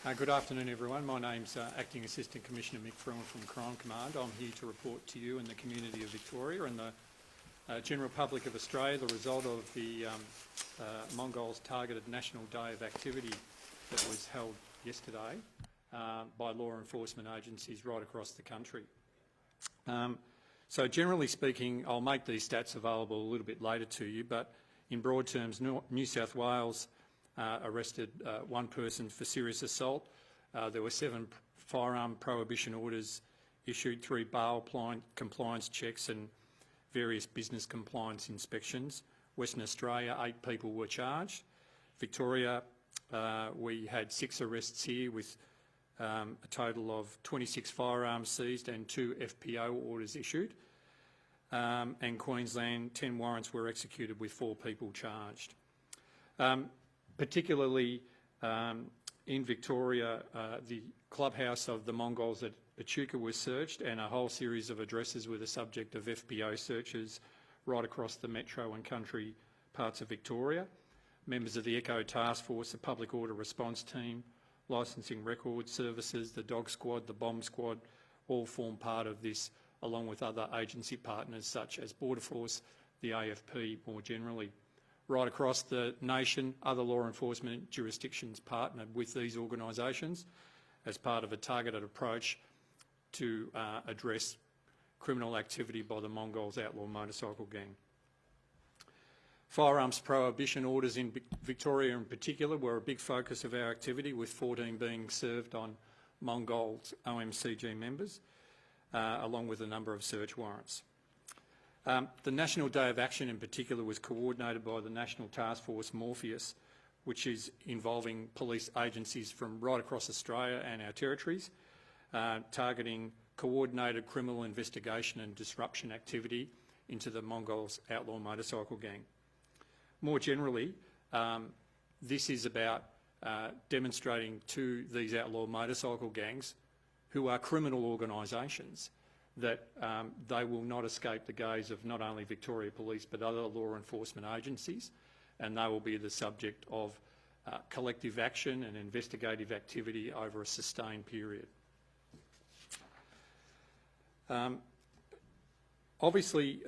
Good afternoon, everyone. My name's Acting Assistant Commissioner Mick Freeland from Crime Command. I'm here to report to you and the community of Victoria and the general public of Australia the result of the Mongols Targeted National Day of Activity that was held yesterday by law enforcement agencies right across the country. So generally speaking, I'll make these stats available a little bit later to you, but in broad terms, New South Wales arrested one person for serious assault. There were 7 firearm prohibition orders issued, 3 bail compliance checks and various business compliance inspections. Western Australia, 8 people were charged. Victoria, we had 6 arrests here with a total of 26 firearms seized and 2 FPO orders issued. And Queensland, 10 warrants were executed with 4 people charged. Particularly in Victoria, the clubhouse of the Mongols at Echuca was searched, and a whole series of addresses were the subject of FPO searches right across the metro and country parts of Victoria. Members of the ECHO Task Force, the Public Order Response Team, Licensing Record Services, the Dog Squad, the Bomb Squad, all form part of this, along with other agency partners such as Border Force, the AFP more generally. Right across the nation, other law enforcement jurisdictions partnered with these organisations as part of a targeted approach to address criminal activity by the Mongols Outlaw Motorcycle Gang. Firearms prohibition orders in Victoria in particular were a big focus of our activity, with 14 being served on Mongols OMCG members, along with a number of search warrants. The National Day of Action in particular was coordinated by the National Task Force Morpheus, which is involving police agencies from right across Australia and our territories, targeting coordinated criminal investigation and disruption activity into the Mongols Outlaw Motorcycle Gang. More generally, this is about demonstrating to these outlaw motorcycle gangs, who are criminal organisations, that they will not escape the gaze of not only Victoria Police but other law enforcement agencies, and they will be the subject of collective action and investigative activity over a sustained period. Obviously,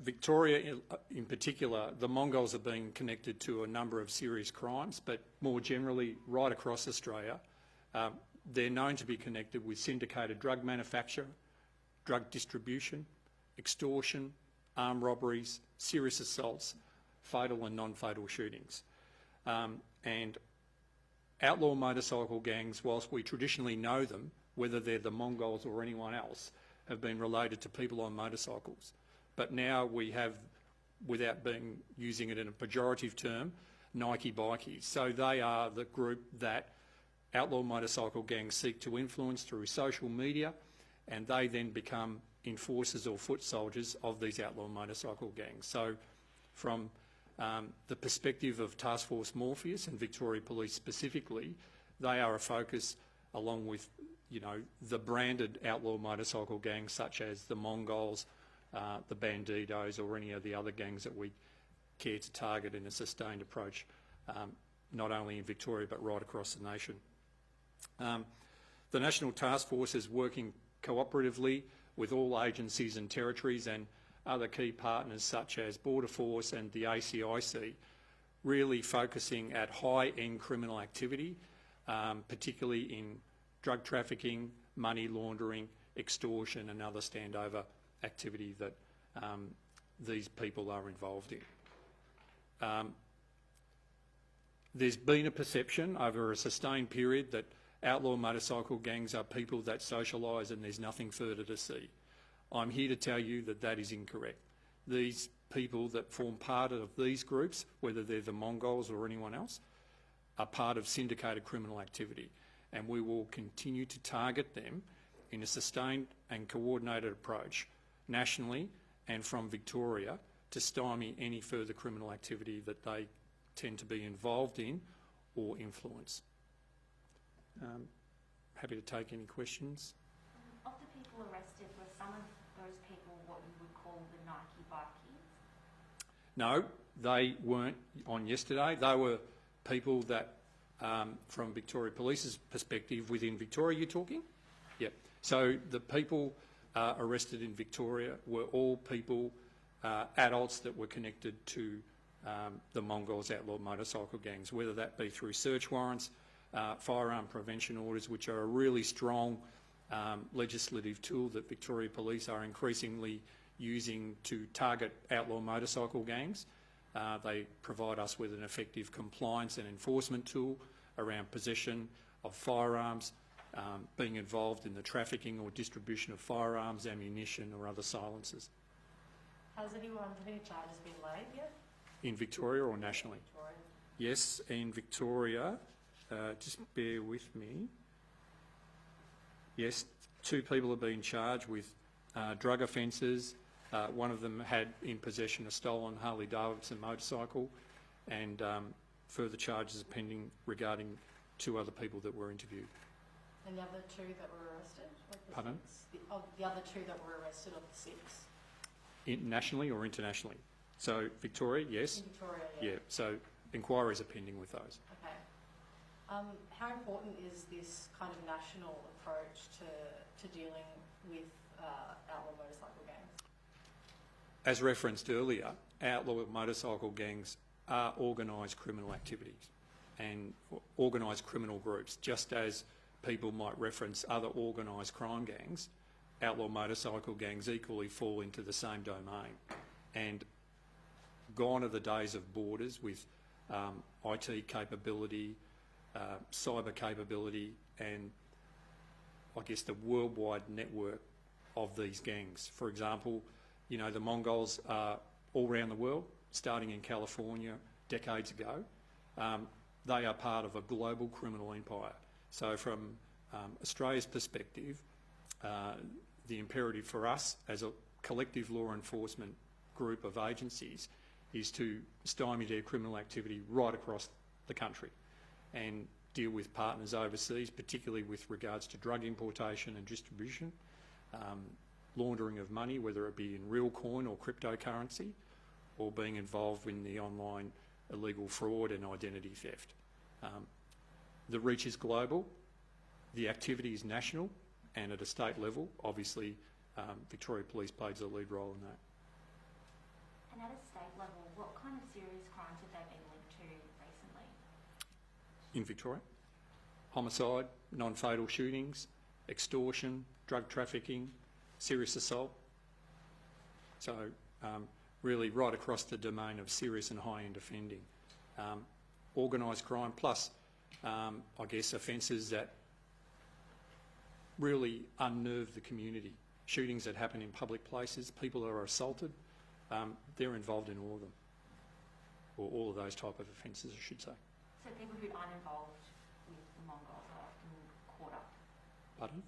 Victoria in particular, the Mongols are being connected to a number of serious crimes, but more generally right across Australia, they're known to be connected with syndicated drug manufacture, drug distribution, extortion, armed robberies, serious assaults, fatal and non-fatal shootings. And outlaw motorcycle gangs, whilst we traditionally know them, whether they're the Mongols or anyone else, have been related to people on motorcycles. But now we have, without using it in a pejorative term, Nike bikies. So they are the group that outlaw motorcycle gangs seek to influence through social media, and they then become enforcers or foot soldiers of these outlaw motorcycle gangs. So from the perspective of Task Force Morpheus and Victoria Police specifically, they are a focus, along with the branded outlaw motorcycle gangs such as the Mongols, the Bandidos, or any of the other gangs that we care to target in a sustained approach, not only in Victoria but right across the nation. The National Task Force is working cooperatively with all agencies and territories and other key partners such as Border Force and the ACIC, really focusing at high-end criminal activity, particularly in drug trafficking, money laundering, extortion and other standover activity that these people are involved in. There's been a perception over a sustained period that outlaw motorcycle gangs are people that socialise and there's nothing further to see. I'm here to tell you that that is incorrect. These people that form part of these groups, whether they're the Mongols or anyone else, are part of syndicated criminal activity, and we will continue to target them in a sustained and coordinated approach nationally and from Victoria to stymie any further criminal activity that they tend to be involved in or influence. Happy to take any questions. Of the people arrested, were some of those people what you would call the Nike bikies? No, they weren't on yesterday. They were people that from Victoria Police's perspective, within Victoria you're talking? Yep. So the people arrested in Victoria were all people, adults that were connected to the Mongols Outlaw Motorcycle Gangs, whether that be through search warrants, firearm prevention orders, which are a really strong legislative tool that Victoria Police are increasingly using to target outlaw motorcycle gangs. They provide us with an effective compliance and enforcement tool around possession of firearms, being involved in the trafficking or distribution of firearms, ammunition or other silencers. Has any charges been laid yet? In Victoria or nationally? Victoria. Yes, in Victoria, just bear with me. Yes, 2 people have been charged with drug offences. One of them had in possession a stolen Harley-Davidson motorcycle, and further charges are pending regarding 2 other people that were interviewed. And the other 2 that were arrested? Pardon? The other 2 that were arrested of the 6? Nationally or internationally? So Victoria, yes. In Victoria, yeah. Yeah, so inquiries are pending with those. Okay. How important is this kind of national approach to dealing with outlaw motorcycle gangs? As referenced earlier, outlaw motorcycle gangs are organised criminal activities and organised criminal groups, just as people might reference other organised crime gangs. Outlaw motorcycle gangs equally fall into the same domain. And gone are the days of borders with IT capability, cyber capability, and I guess the worldwide network of these gangs. For example, you know, the Mongols are all around the world, starting in California decades ago. They are part of a global criminal empire. So from Australia's perspective, the imperative for us as a collective law enforcement group of agencies is to stymie their criminal activity right across the country and deal with partners overseas, particularly with regards to drug importation and distribution, laundering of money, whether it be in real coin or cryptocurrency, or being involved in the online illegal fraud and identity theft. The reach is global, the activity is national, and at a state level, obviously, Victoria Police plays a lead role in that. And at a state level, what kind of serious crimes have they been linked to recently? In Victoria, homicide, non-fatal shootings, extortion, drug trafficking, serious assault. So really right across the domain of serious and high-end offending. Organised crime plus, I guess, offences that really unnerve the community. Shootings that happen in public places, people are assaulted, they're involved in all of them, or all of those type of offences, I should say. So people who aren't involved with the Mongols are often caught up? Pardon?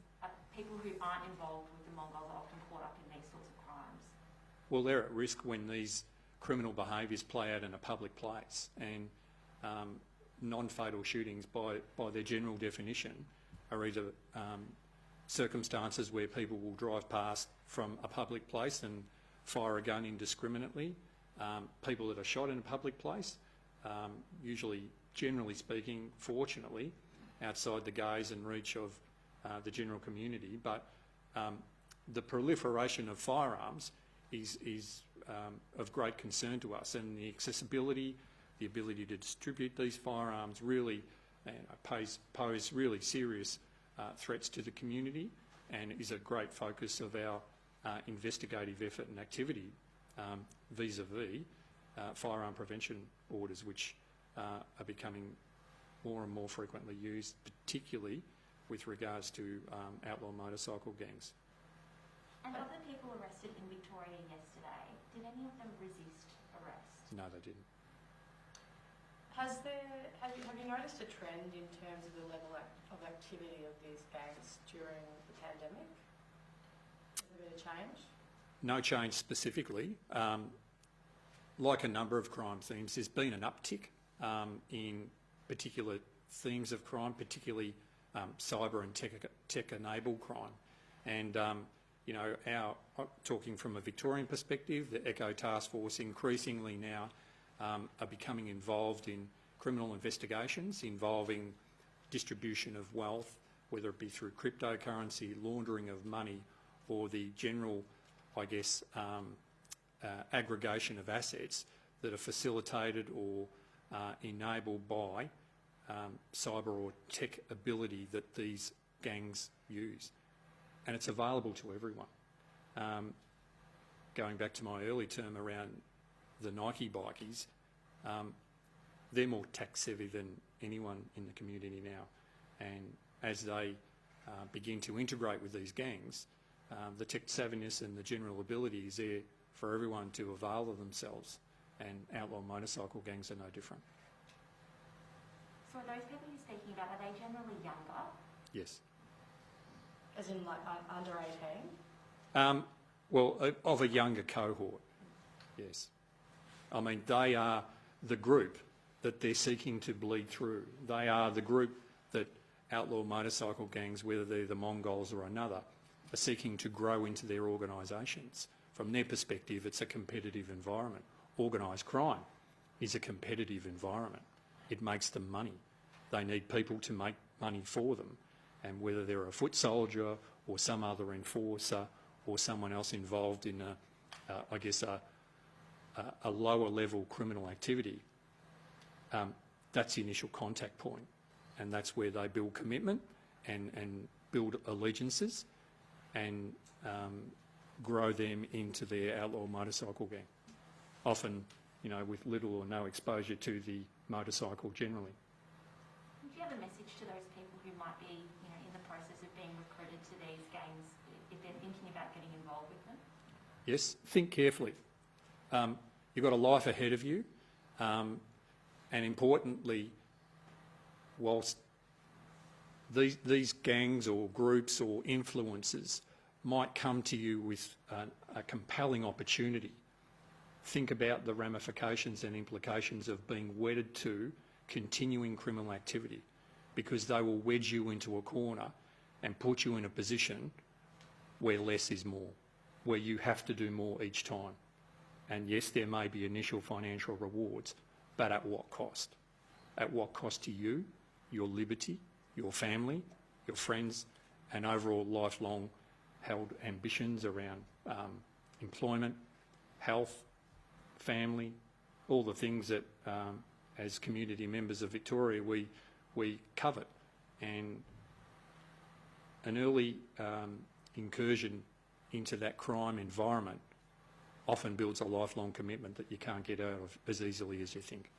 People who aren't involved with the Mongols are often caught up in these sorts of crimes? Well, they're at risk when these criminal behaviours play out in a public place, and non-fatal shootings, by their general definition, are either circumstances where people will drive past from a public place and fire a gun indiscriminately, people that are shot in a public place, usually, generally speaking, fortunately, outside the gaze and reach of the general community, but the proliferation of firearms is of great concern to us, and the accessibility, the ability to distribute these firearms really pose really serious threats to the community, and is a great focus of our investigative effort and activity vis-a-vis firearm prevention orders, which are becoming more and more frequently used, particularly with regards to outlaw motorcycle gangs. And of the people arrested in Victoria yesterday, did any of them resist arrest? No, they didn't. Have you noticed a trend in terms of the level of activity of these gangs during the pandemic? Has there been a change? No change specifically. Like a number of crime themes, there's been an uptick in particular themes of crime, particularly cyber and tech-enabled crime. And, you know, talking from a Victorian perspective, the ECHO Task Force increasingly now are becoming involved in criminal investigations involving distribution of wealth, whether it be through cryptocurrency, laundering of money, or the general, I guess, aggregation of assets that are facilitated or enabled by cyber or tech ability that these gangs use. And it's available to everyone. Going back to my early term around the Nike bikies, they're more tax savvy than anyone in the community now. And as they begin to integrate with these gangs, the tech savviness and the general ability is there for everyone to avail of themselves, and outlaw motorcycle gangs are no different. So are those people you're speaking about, are they generally younger? Yes. As in like under 18? Well, of a younger cohort, yes. I mean, they are the group that they're seeking to bleed through. They are the group that outlaw motorcycle gangs, whether they're the Mongols or another, are seeking to grow into their organisations. From their perspective, it's a competitive environment. Organised crime is a competitive environment. It makes them money. They need people to make money for them. And whether they're a foot soldier or some other enforcer or someone else involved in, a lower level criminal activity, that's the initial contact point. And that's where they build commitment and build allegiances and grow them into their outlaw motorcycle gang. Often, you know, with little or no exposure to the motorcycle generally. Do you have a message to those people who might be, you know, in the process of being recruited to these gangs, if they're thinking about getting involved with them? Yes, think carefully. You've got a life ahead of you, and importantly, whilst these gangs or groups or influences might come to you with a compelling opportunity, think about the ramifications and implications of being wedded to continuing criminal activity, because they will wedge you into a corner and put you in a position where less is more, where you have to do more each time. And yes, there may be initial financial rewards, but at what cost? At what cost to you, your liberty, your family, your friends, and overall lifelong held ambitions around employment, health, family, all the things that as community members of Victoria we covet. And an early incursion into that crime environment often builds a lifelong commitment that you can't get out of as easily as you think.